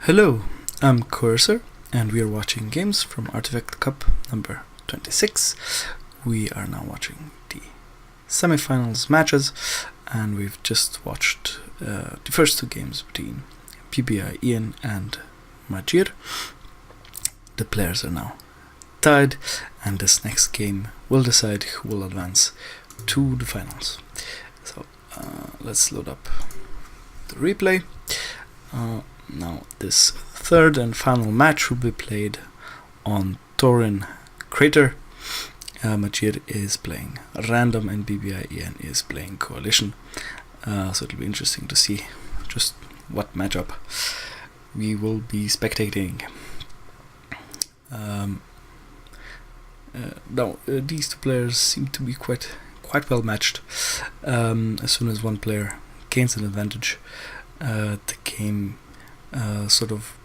Hello, I'm Coercer, and we are watching games from ArtifactCup number 26. We are now watching the semifinals matches, and we've just watched the first two games between BBI Iain and Majiir. The players are now tied, and this next game will decide who will advance to the finals. So let's load up the replay. Now this third and final match will be played on Tauren Crater. Majiir is playing Random and BBI Iain is playing Coalition. So it'll be interesting to see just what matchup we will be spectating. Now these two players seem to be quite well matched. As soon as one player gains an advantage, the game sort of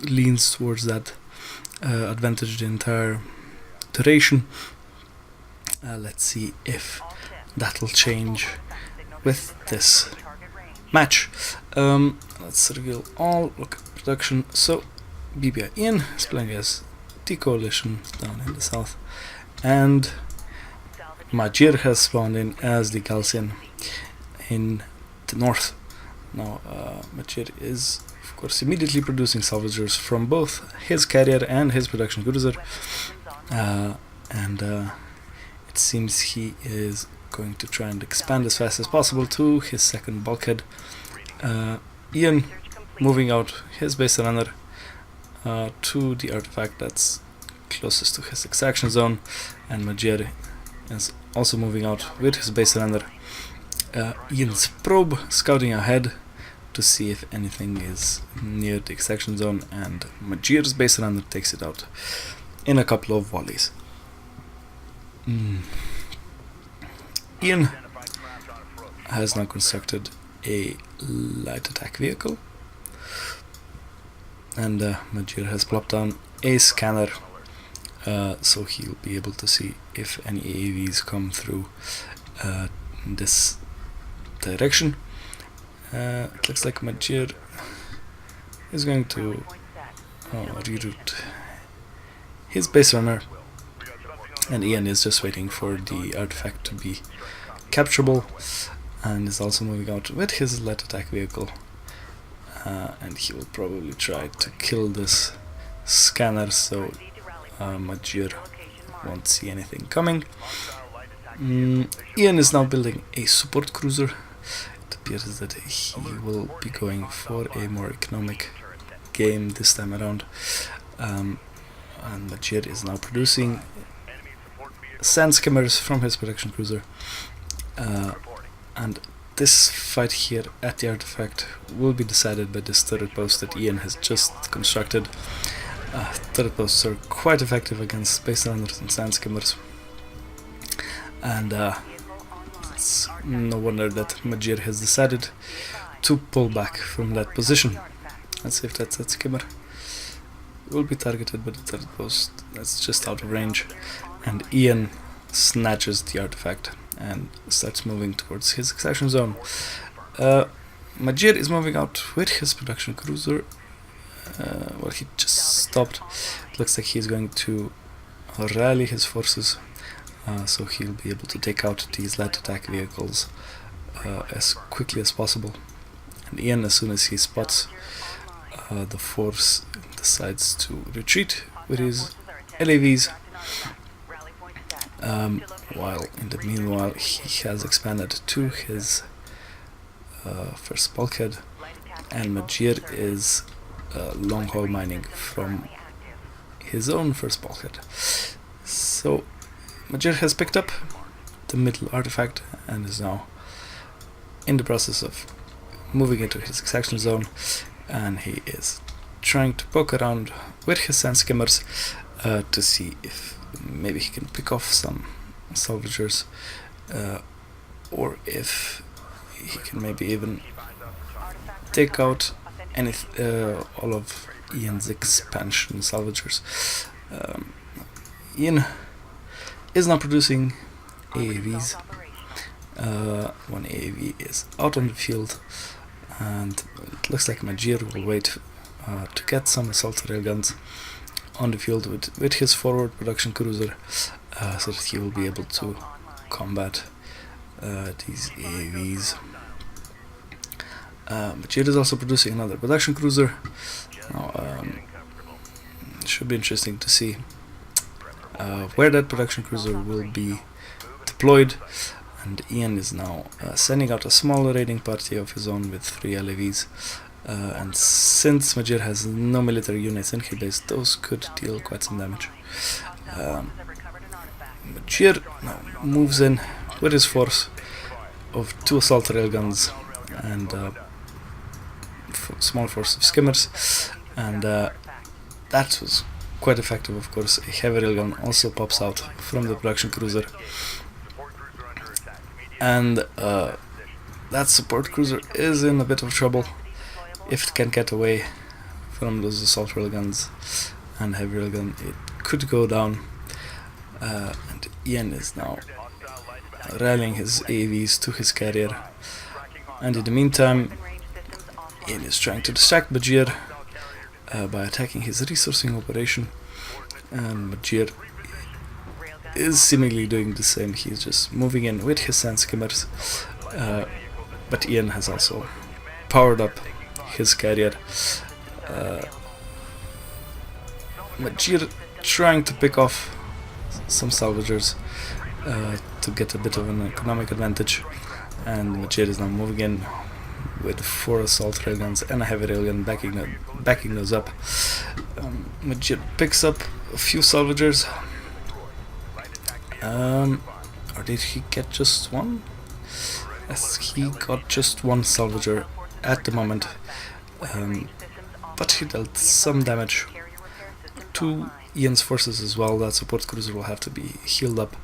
leans towards that advantage the entire duration. Let's see if that'll change with this match. Let's reveal all. Look at production. So BBI Iain is playing as the Coalition down in the south, and Majiir has spawned in as the Galcian in the north. Now Majiir is of course immediately producing salvagers from both his carrier and his production cruiser, and it seems he is going to try and expand as fast as possible to his second bulkhead. Iain moving out his base runner to the artifact that's closest to his extraction zone, and Majiir is also moving out with his base runner. Iain's probe scouting ahead to see if anything is near the extraction zone, and Majiir's base runner takes it out in a couple of volleys. Iain has now constructed a light attack vehicle, and Majiir has plopped down a scanner, so he'll be able to see if any AAVs come through this direction. It looks like Majiir is going to reroute his base runner, and Iain is just waiting for the artifact to be capturable, and is also moving out with his light attack vehicle, and he will probably try to kill this scanner so Majiir won't see anything coming. Iain is now building a support cruiser. It appears that he will be going for a more economic game this time around, and Majiir is now producing sand skimmers from his production cruiser, and this fight here at the artifact will be decided by this turret post that Iain has just constructed. Turret posts are quite effective against space runners and sand skimmers, and it's no wonder that Majiir has decided to pull back from that position. Let's see if that skimmer will be targeted by the turret post. That's just out of range, and Iain snatches the artifact and starts moving towards his extraction zone. Majiir is moving out with his production cruiser. Well, he just stopped. It looks like he's going to rally his forces, so he'll be able to take out these light attack vehicles as quickly as possible. And Iain, as soon as he spots the force, decides to retreat with his LAVs, while in the meanwhile he has expanded to his first bulkhead, and Majiir is long haul mining from his own first bulkhead. So Majiir has picked up the middle artifact and is now in the process of moving into his extraction zone, and he is trying to poke around with his sand skimmers to see if maybe he can pick off some salvagers, or if he can maybe even take out all of Iain's expansion salvagers. Iain is now producing AAVs. One AAV is out on the field, and it looks like Majiir will wait to get some assault railguns on the field with his forward production cruiser, so that he will be able to combat these AAVs. Majiir is also producing another production cruiser. Now, it should be interesting to see where that production cruiser will be deployed. And Iain is now sending out a small raiding party of his own with 3 LAVs. And since Majiir has no military units in his base, those could deal quite some damage. Majiir now moves in with his force of 2 assault railguns and small force of skimmers, and that was quite effective. Of course, a heavy railgun also pops out from the production cruiser, and that support cruiser is in a bit of trouble. If it can get away from those assault railguns and heavy railgun, it could go down. And Iain is now rallying his AAVs to his carrier, and in the meantime Iain is trying to distract Majiir by attacking his resourcing operation, and Majiir is seemingly doing the same. He's just moving in with his sand skimmers, but Iain has also powered up his carrier. Majiir trying to pick off some salvagers to get a bit of an economic advantage, and Majiir is now moving in with 4 assault railguns and a heavy railgun backing those up. Majiir picks up a few salvagers, or did he get just one? Yes, he got just 1 salvager at the moment, but he dealt some damage to Iain's forces as well. That support cruiser will have to be healed up,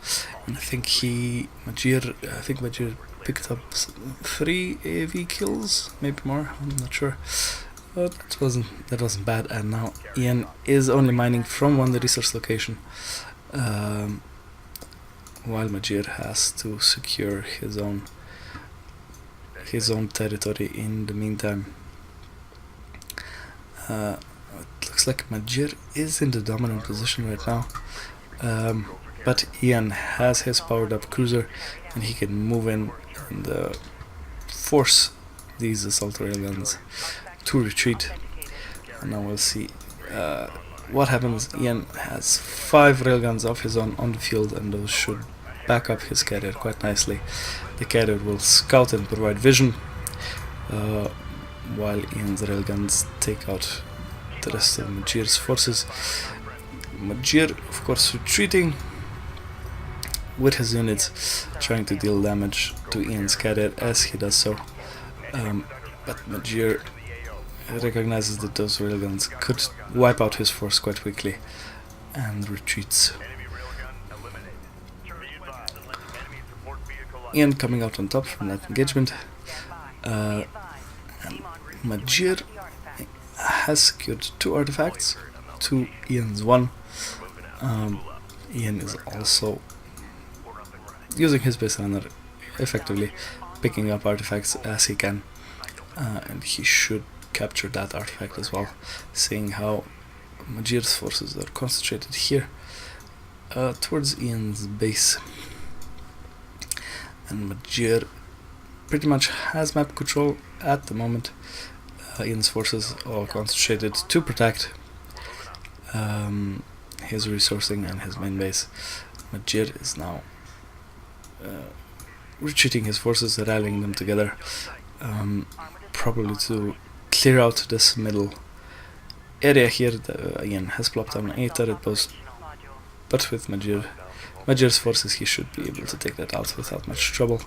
and I think Majiir picked up 3 AAV kills, maybe more, I'm not sure. But that wasn't bad, and now Iain is only mining from 1 resource location, while Majiir has to secure his own territory in the meantime. It looks like Majiir is in the dominant position right now, but Iain has his powered up cruiser, and he can move in and force these assault railguns to retreat. And now we'll see what happens. Iain has 5 railguns of his own on the field, and those should back up his carrier quite nicely. The carrier will scout and provide vision, while Iain's railguns take out the rest of Majiir's forces. Majiir, of course, retreating with his units, trying to deal damage to Iain's carrier as he does so. But Majiir recognizes that those railguns could wipe out his force quite quickly and retreats. Iain coming out on top from that engagement, and Majiir has secured 2 artifacts to Iain's 1. Iain is also using his base runner, effectively picking up artifacts as he can, and he should capture that artifact as well, seeing how Majiir's forces are concentrated here towards Iain's base. And Majiir pretty much has map control at the moment. Iain's forces are concentrated to protect his resourcing and his main base. Majiir is now retreating his forces, rallying them together, probably to clear out this middle area here. Iain has plopped down a turret post, but with Majiir's forces, he should be able to take that out without much trouble.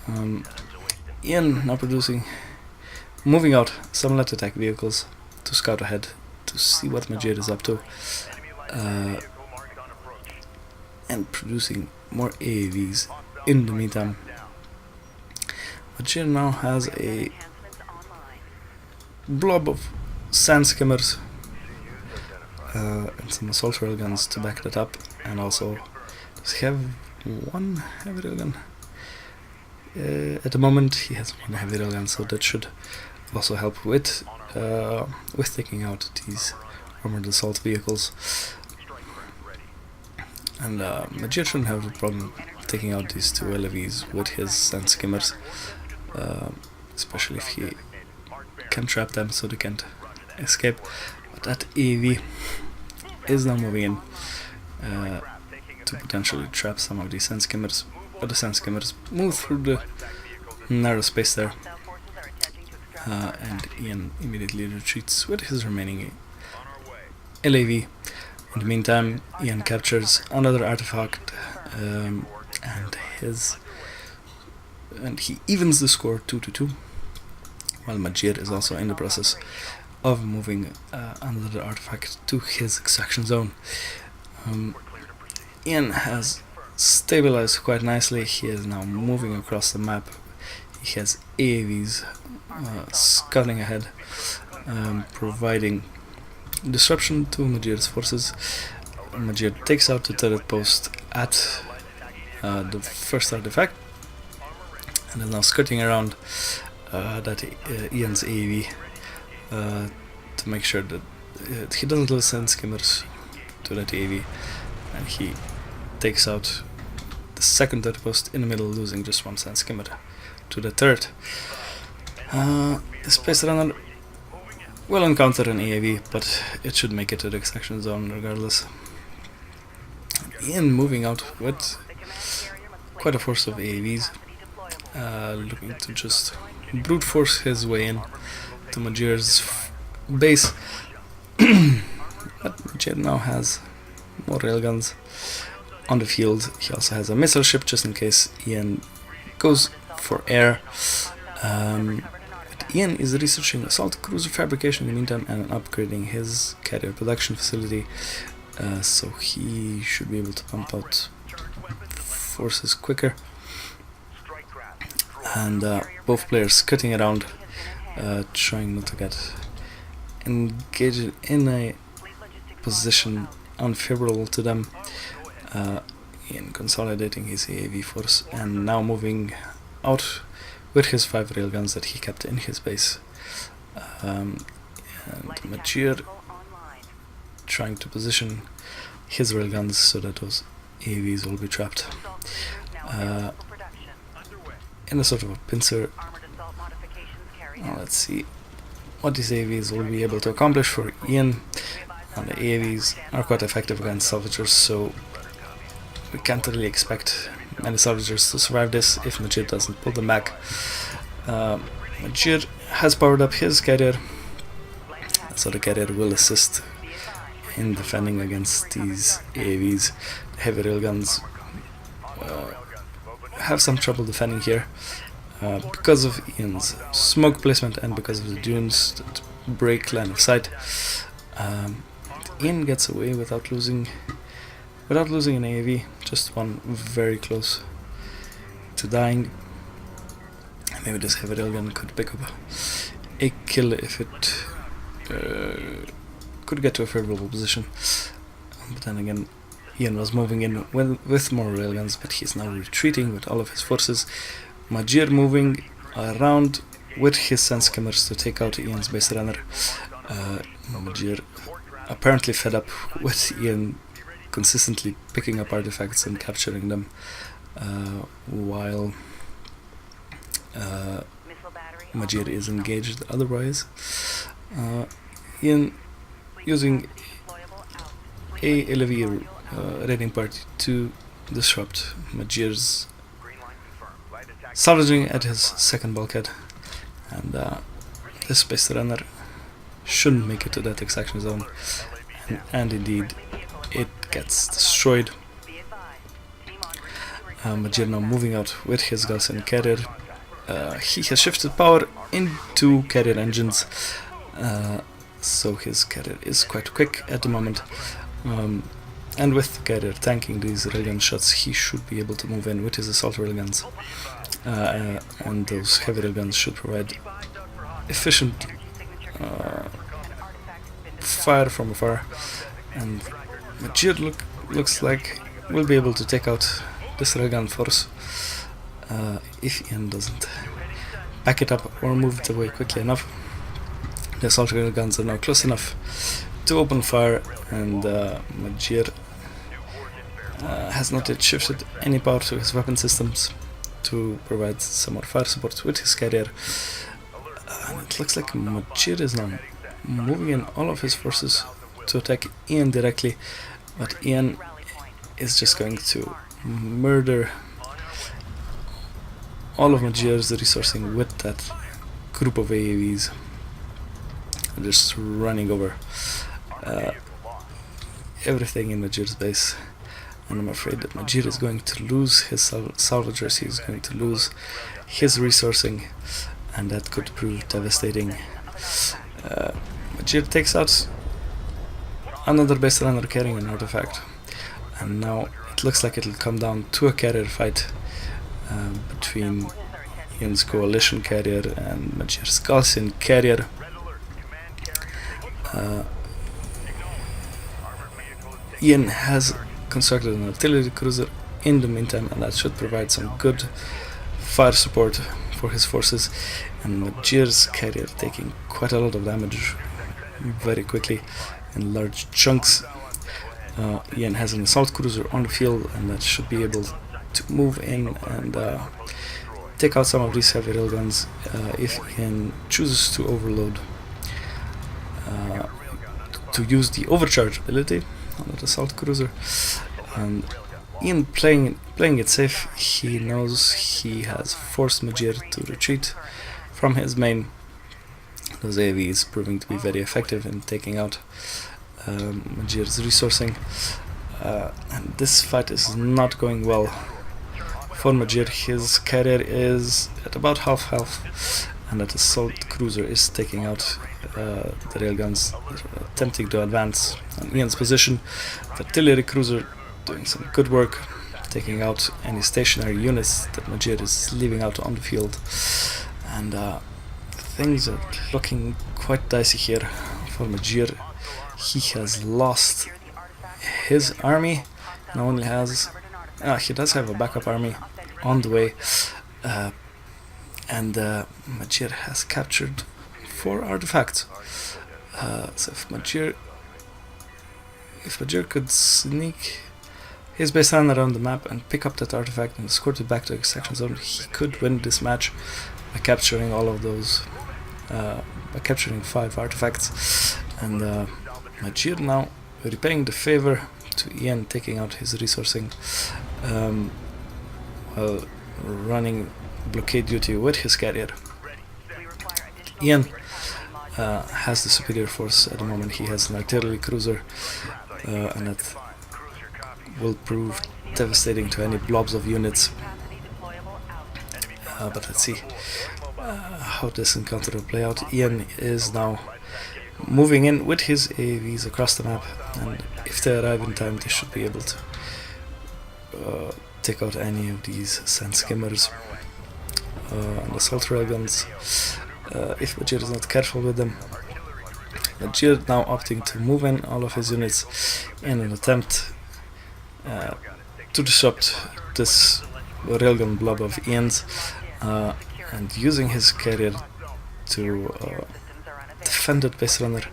Iain now moving out some light attack vehicles to scout ahead to see what Majiir is up to, and producing more AAVs in the meantime. Majiir now has a blob of sand skimmers and some assault railguns to back that up, and also does he have 1 heavy railgun? At the moment he has one heavy railgun, so that should also help with taking out these armored assault vehicles. And Majiir shouldn't have a problem taking out these two LAVs with his sand skimmers, especially if he can trap them so they can't escape. But that AV is now moving in to potentially trap some of these sand skimmers, but the sand skimmers move through the narrow space there, and Iain immediately retreats with his remaining LAV. In the meantime, Iain captures another artifact, and he evens the score 2-2, while Majiir is also in the process of moving another artifact to his extraction zone. Iain has stabilized quite nicely. He is now moving across the map. He has AAVs scuttling ahead, providing disruption to Majiir's forces. Majiir takes out the turret post at the first artifact and is now skirting around that Iain's AAV to make sure that he doesn't lose sand skimmers to that AAV, and he takes out the second turret post in the middle, losing just one sand skimmer to the turret. The Space Runner will encounter an AAV, but it should make it to the extraction zone regardless. Iain moving out with quite a force of AAVs, looking to just brute force his way in to Majiir's base. But Majiir now has more railguns on the field. He also has a missile ship just in case Iain goes for air. Iain is researching assault cruiser fabrication in the meantime and upgrading his carrier production facility, so he should be able to pump out forces quicker. And both players cutting around, trying not to get engaged in a position unfavorable to them. Iain consolidating his AAV force and now moving out with his 5 railguns that he kept in his base. And Majiir trying to position his railguns so that those AAVs will be trapped in a sort of a pincer. Let's see what these AAVs will be able to accomplish for Iain. And the AAVs are quite effective against salvagers, so we can't really expect many salvagers to survive this if Majiir doesn't pull them back. Majiir has powered up his carrier, so the carrier will assist in defending against these AAVs. The heavy railguns have some trouble defending here because of Iain's smoke placement and because of the dunes that break line of sight. Iain gets away without losing an AAV, just one very close to dying. Maybe this heavy railgun could pick up a kill if it could get to a favorable position. But then again, Iain was moving in with more railguns, but he's now retreating with all of his forces. Majiir moving around with his sand skimmers to take out Iain's base runner. Majiir apparently fed up with Iain consistently picking up artifacts and capturing them, while Majiir is engaged otherwise. Iain using a LV raiding party to disrupt Majiir's salvaging at his second bulkhead, and this Space Runner shouldn't make it to that extraction zone, and indeed it gets destroyed. Majiir now moving out with his Gaussian carrier. He has shifted power into carrier engines, so his carrier is quite quick at the moment, and with the carrier tanking these railgun shots, he should be able to move in with his assault railguns, and those heavy railguns should provide efficient fire from afar. And Majiir looks like we'll be able to take out this railgun force. if Iain doesn't back it up or move it away quickly enough. The assault railguns are now close enough to open fire, and Majiir has not yet shifted any power to his weapon systems to provide some more fire support with his carrier. And it looks like Majiir is now moving in all of his forces to attack Iain directly, but Iain is just going to murder all of Majiir's resourcing with that group of AAVs, just running over everything in Majiir's base. And I'm afraid that Majiir is going to lose his salvagers, he's going to lose his resourcing, and that could prove devastating. Majiir takes out another base runner carrying an artifact, and now it looks like it'll come down to a carrier fight between Iain's coalition carrier and Majiir's Gaussian carrier. Iain has constructed an artillery cruiser in the meantime, and that should provide some good fire support for his forces, and Majiir's carrier taking quite a lot of damage very quickly in large chunks. Iain has an assault cruiser on the field, and that should be able to move in and take out some of these heavy railguns if Iain chooses to overload, to use the overcharge ability on that assault cruiser. And Iain playing it safe, he knows he has forced Majiir to retreat from his main. Those AVs proving to be very effective in taking out Majiir's resourcing, and this fight is not going well for Majiir. His carrier is at about half health, and that assault cruiser is taking out the railguns, attempting to advance on Iain's position. The artillery cruiser doing some good work, taking out any stationary units that Majiir is leaving out on the field, and things are looking quite dicey here for Majiir. He has lost his army, and only has he does have a backup army on the way, and Majiir has captured 4 artifacts. So if Majiir could sneak his base line around the map and pick up that artifact and escort it back to extraction zone, he could win this match by capturing all of those, by capturing 5 artifacts. And Majiir now repaying the favor to Iain, taking out his resourcing while running blockade duty with his carrier. Iain has the superior force at the moment. He has an artillery cruiser, and that will prove devastating to any blobs of units. But let's see how this encounter will play out. Iain is now moving in with his AAVs across the map, and if they arrive in time, they should be able to take out any of these sand skimmers and assault railguns if Majiir is not careful with them. Majiir now opting to move in all of his units in an attempt to disrupt this railgun blob of Iain's, and using his carrier to defend that base runner.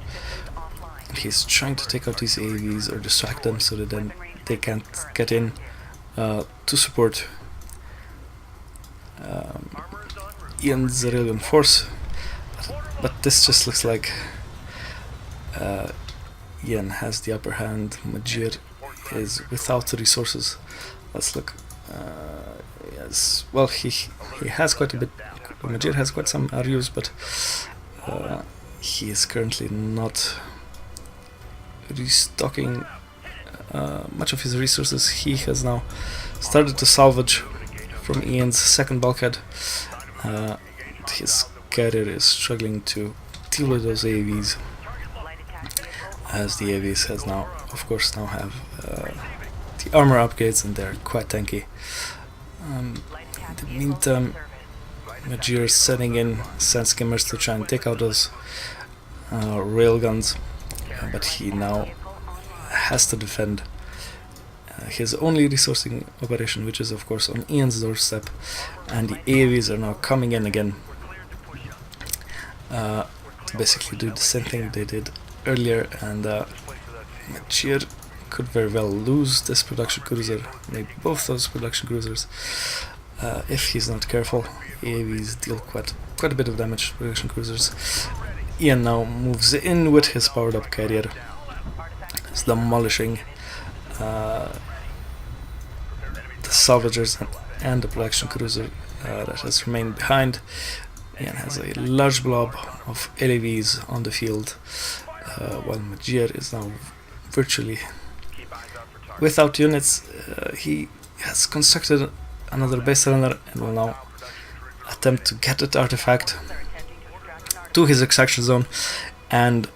He's trying to take out these AAVs or distract them so that then they can't get in to support Iain's railgun force. But this just looks like Iain has the upper hand. Majiir is without the resources. Let's look. Yes, well, he has quite a bit. Majiir has quite some RUs, but he is currently not restocking much of his resources. He has now started to salvage from Iain's second bulkhead. His carrier is struggling to deal with those AVs, as the AVs has now, of course, now have the armor upgrades, and they're quite tanky. In the meantime, Majiir is setting in sand skimmers to try and take out those railguns, but he now has to defend his only resourcing operation, which is of course on Iain's doorstep, and the AoEs are now coming in again to basically do the same thing they did earlier, and Majiir could very well lose this production cruiser, maybe both those production cruisers, if he's not careful. AoEs deal quite a bit of damage to production cruisers. Iain now moves in with his powered up carrier. He's demolishing the salvagers and the production cruiser that has remained behind. Iain has a large blob of LAVs on the field, while Majiir is now virtually without units. He has constructed another base surrender and will now attempt to get that artifact to his extraction zone, and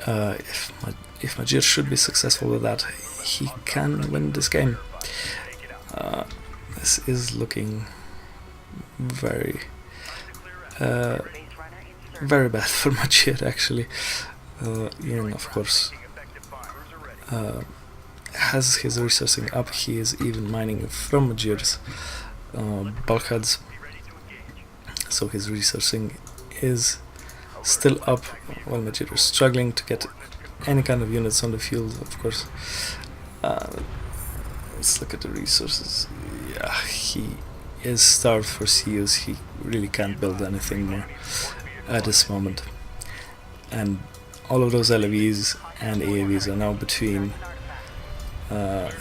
if Majiir should be successful with that, he can win this game. This is looking very bad for Majiir, actually. Iain, of course, has his resourcing up. He is even mining from Majiir's bulkheads, so his resourcing is still up, while Majiir is struggling to get any kind of units on the field, of course. Let's look at the resources. Yeah, he is starved for CUs. He really can't build anything more at this moment, and all of those LAVs and AAVs are now between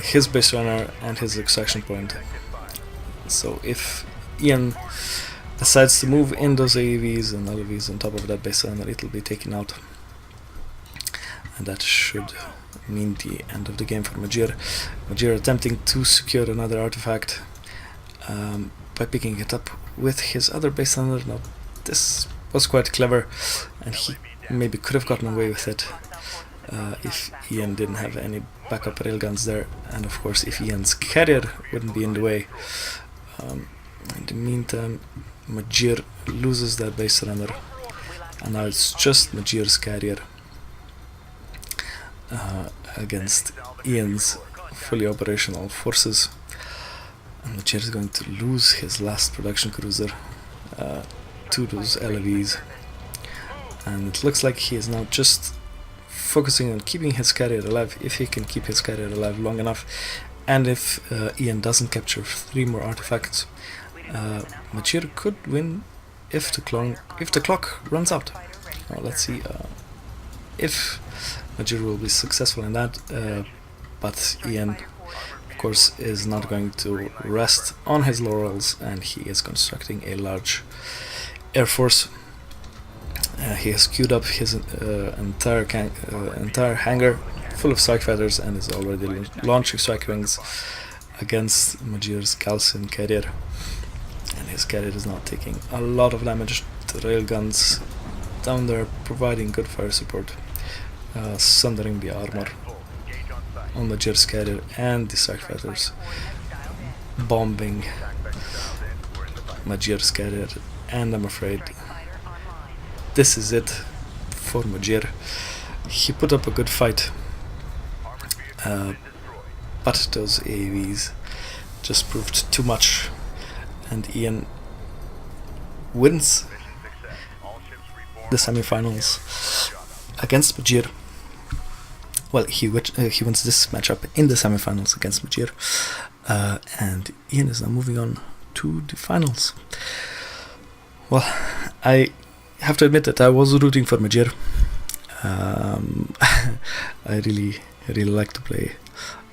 his base runner and his extraction point. So if Iain decides to move in those AAVs and LAVs on top of that base runner, it'll be taken out, and that should mean the end of the game for Majiir. Majiir attempting to secure another artifact by picking it up with his other base runner. Now this was quite clever, and he maybe could have gotten away with it if Iain didn't have any backup railguns there, and of course if Iain's carrier wouldn't be in the way. In the meantime, Majiir loses that base runner, and now it's just Majiir's carrier against Iain's fully operational forces, and Majiir is going to lose his last production cruiser to those LAVs, and it looks like he is now just focusing on keeping his carrier alive, if he can keep his carrier alive long enough, and if Iain doesn't capture 3 more artifacts, Majiir could win if the clock runs out. Now let's see if Majiir will be successful in that, but Iain, of course, is not going to rest on his laurels, and he is constructing a large air force. He has queued up his entire hangar full of strike fighters and is already launching strike wings against Majiir's Galcian carrier, and his carrier is now taking a lot of damage. The railguns down there providing good fire support, sundering the armor on Majiir's carrier, and the strike fighters bombing Majiir's carrier, and I'm afraid this is it for Majiir. He put up a good fight, but those AAVs just proved too much, and Iain wins the semifinals against Majiir. Well, he wins this matchup in the semifinals against Majiir, and Iain is now moving on to the finals. Well, I have to admit that I was rooting for Majiir. I really like to play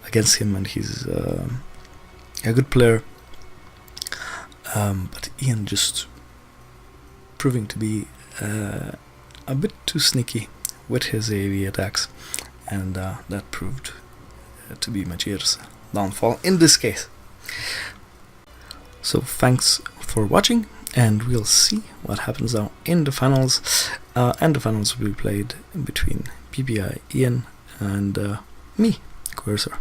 against him, and he's a good player. But Iain just proving to be a bit too sneaky with his AoE attacks, and that proved to be Majiir's downfall in this case. So thanks for watching, and we'll see what happens now in the finals, and the finals will be played between BBI Iain and me, Coercer.